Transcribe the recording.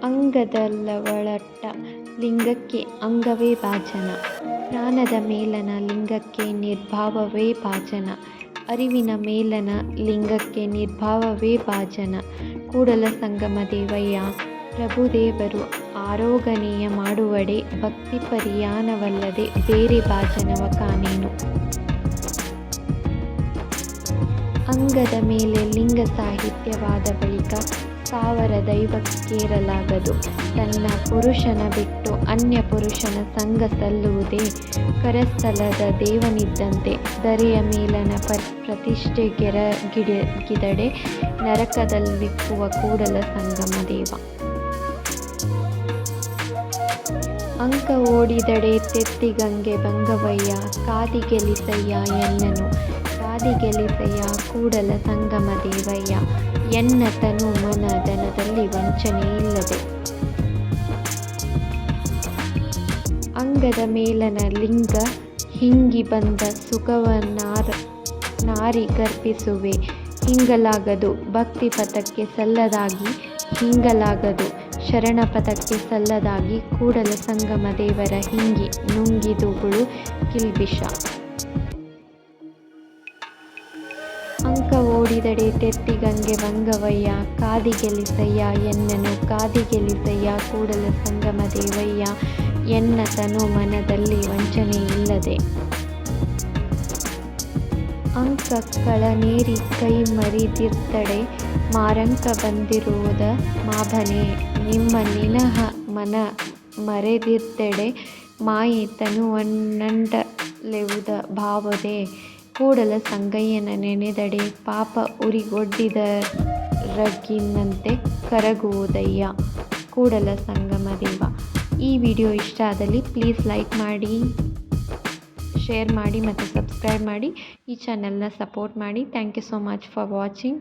ಅಂಗದಲ್ಲವಳಟ್ಟ ಲಿಂಗಕ್ಕೆ ಅಂಗವೇ ಭಾಜನ. ಜ್ಞಾನದ ಮೇಲನ ಲಿಂಗಕ್ಕೆ ನಿರ್ಭಾವವೇ ಭಾಜನ. ಅರಿವಿನ ಮೇಲನ ಲಿಂಗಕ್ಕೆ ನಿರ್ಭಾವವೇ ಭಾಜನ. ಕೂಡಲ ಸಂಗಮ ದೇವಯ್ಯ ಪ್ರಭುದೇವರು ಆರೋಗಣೆಯ ಮಾಡುವಡೆ ಭಕ್ತಿ ಪರಿಯಾಣವಲ್ಲದೆ ಬೇರೆ ಭಾಜನವ ಕಾಣೇನು. ಅಂಗದ ಮೇಲೆ ಲಿಂಗ ಸಾಹಿತ್ಯವಾದ ಬಳಿಕ ಸಾವಿರ ದೈವಕ್ಕೇರಲಾಗದು. ತನ್ನ ಪುರುಷನ ಬಿಟ್ಟು ಅನ್ಯ ಪುರುಷನ ಸಂಗ ಸಲ್ಲುವುದೇ ಕರಸ್ಥಲದ ದೇವನಿದ್ದಂತೆ. ಧರೆಯ ಮೇಲನ ಪ್ರತಿಷ್ಠೆಗೆರಗಿದಡೆ ನರಕದಲ್ಲಿಕ್ಕುವ ಕೂಡಲ ಸಂಗಮ ದೇವ. ಅಂಕ ಓಡಿದಡೆ ತೆತ್ತಿಗಂಗೆ ಬಂಗವಯ್ಯ ಕಾದಿಗೆಲಿಸಯ್ಯ ಎನ್ನನು. ಕಾದಿಗೆಲಿಸಯ್ಯ ಕೂಡಲ ಸಂಗಮ ದೇವಯ್ಯ ಎನ್ನ ತನು ಮನ ಧನದಲ್ಲಿ ವಂಚನೆ ಇಲ್ಲದೆ. ಅಂಗದ ಮೇಲನ ಲಿಂಗ ಹಿಂಗಿ ಬಂದ ಸುಖವನಾರಿ ಗರ್ಭಿಸುವೆ. ಹಿಂಗಲಾಗದು ಭಕ್ತಿ ಪಥಕ್ಕೆ ಸಲ್ಲದಾಗಿ, ಹಿಂಗಲಾಗದು ಶರಣ ಪಥಕ್ಕೆ ಸಲ್ಲದಾಗಿ. ಕೂಡಲ ಸಂಗಮ ದೇವರ ಹಿಂಗಿ ನುಂಗಿದುಗುಳು ಕಿಲ್ಬಿಷ. ಅಂಕ ಓಡಿದಡೆ ತೆತ್ತಿಗಂಗೆ ಬಂಗವಯ್ಯ ಕಾದಿಗೆಲಿಸಯ್ಯ ಎನ್ನನು. ಕಾದಿಗೆಲಿಸಯ್ಯ ಕೂಡಲ ಸಂಗಮ ದೇವಯ್ಯ ಎನ್ನ ತನು ಮನದಲ್ಲಿ ವಂಚನೆ ಇಲ್ಲದೆ. ಅಂಕ ಕಳನೇರಿ ಕೈ ಮರಿದಿರ್ತಡೆ ಮಾರಂಕ ಬಂದಿರುವುದ ಮಾಭನೆ. ನಿಮ್ಮ ನಿನಹ ಮನ ಮರೆದಿರ್ತೆಡೆ ಮಾಯಿ ತನುವನ್ನಂಡಲೆವುದ ಭಾವದೆ. ಕೂಡಲ ಸಂಗಯ್ಯನ ನೆನೆದಡೆ ಪಾಪ ಉರಿಗೊಡ್ಡಿದರಗಿನಂತೆ ಕರಗುವುದಯ್ಯ. ಕೂಡಲ ಸಂಗಮ ದೇವ. ಈ ವಿಡಿಯೋ ಇಷ್ಟ ಆದಲ್ಲಿ ಪ್ಲೀಸ್ ಲೈಕ್ ಮಾಡಿ, ಶೇರ್ ಮಾಡಿ ಮತ್ತು ಸಬ್ಸ್ಕ್ರೈಬ್ ಮಾಡಿ. ಈ ಚಾನಲ್ನ ಸಪೋರ್ಟ್ ಮಾಡಿ. Thank you so much for watching.